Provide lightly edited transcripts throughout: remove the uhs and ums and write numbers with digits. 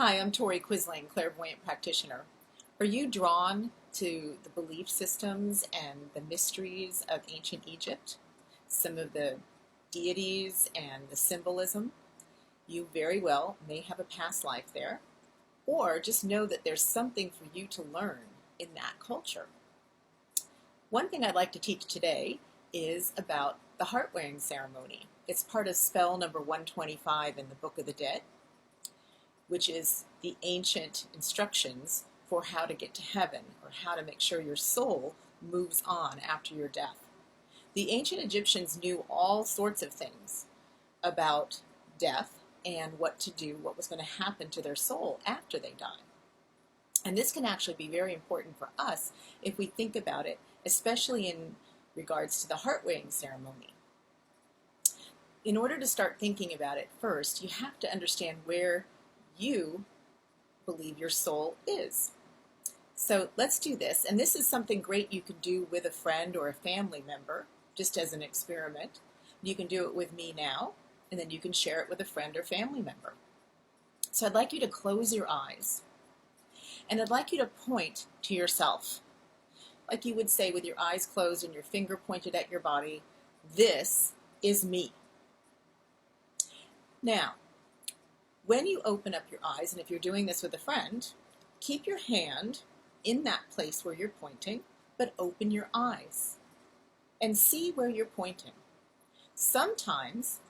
Hi, I'm Tori Quisling, clairvoyant practitioner. Are you drawn to the belief systems and the mysteries of ancient Egypt? Some of the deities and the symbolism? You very well may have a past life there, or just know that there's something for you to learn in that culture. One thing I'd like to teach today is about the heart-wearing ceremony. It's part of spell number 125 in the Book of the Dead, which is the ancient instructions for how to get to heaven, or how to make sure your soul moves on after your death. The ancient Egyptians knew all sorts of things about death and what to do, what was going to happen to their soul after they die. And this can actually be very important for us if we think about it, especially in regards to the heart-wearing ceremony. In order to start thinking about it first, you have to understand where you believe your soul is. So let's do this. And this is something great you can do with a friend or a family member, just as an experiment. You can do it with me now, and then you can share it with a friend or family member. So I'd like you to close your eyes, and I'd like you to point to yourself. Like you would say with your eyes closed and your finger pointed at your body, this is me. Now, when you open up your eyes, and if you're doing this with a friend, keep your hand in that place where you're pointing, but open your eyes and see where you're pointing. Sometimes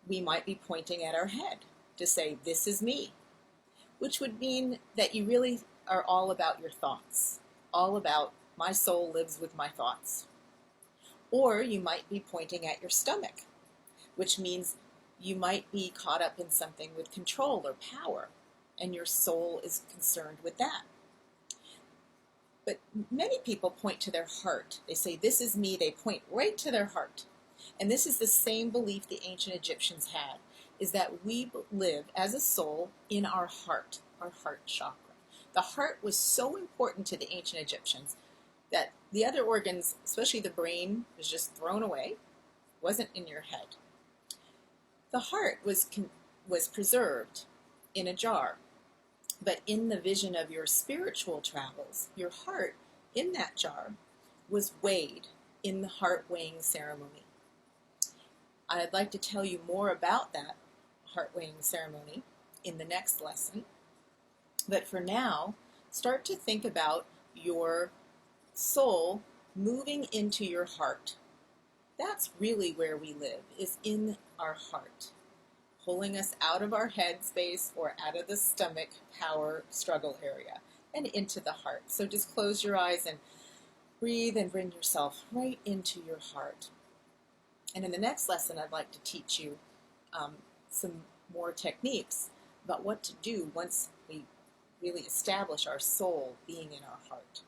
we might be pointing at our head to say, this is me, which would mean that you really are all about your thoughts, all about my soul lives with my thoughts. Or you might be pointing at your stomach, which means you might be caught up in something with control or power, and your soul is concerned with that. But many people point to their heart. They say, this is me. They point right to their heart. And this is the same belief the ancient Egyptians had, is that we live as a soul in our heart chakra. The heart was so important to the ancient Egyptians that the other organs, especially the brain, was just thrown away, wasn't in your head. The heart was preserved in a jar, but in the vision of your spiritual travels, your heart in that jar was weighed in the heart-weighing ceremony. I'd like to tell you more about that heart-weighing ceremony in the next lesson, but for now, start to think about your soul moving into your heart. That's really where we live, is in our heart, pulling us out of our head space or out of the stomach power struggle area and into the heart. So just close your eyes and breathe and bring yourself right into your heart. And in the next lesson, I'd like to teach you some more techniques about what to do once we really establish our soul being in our heart.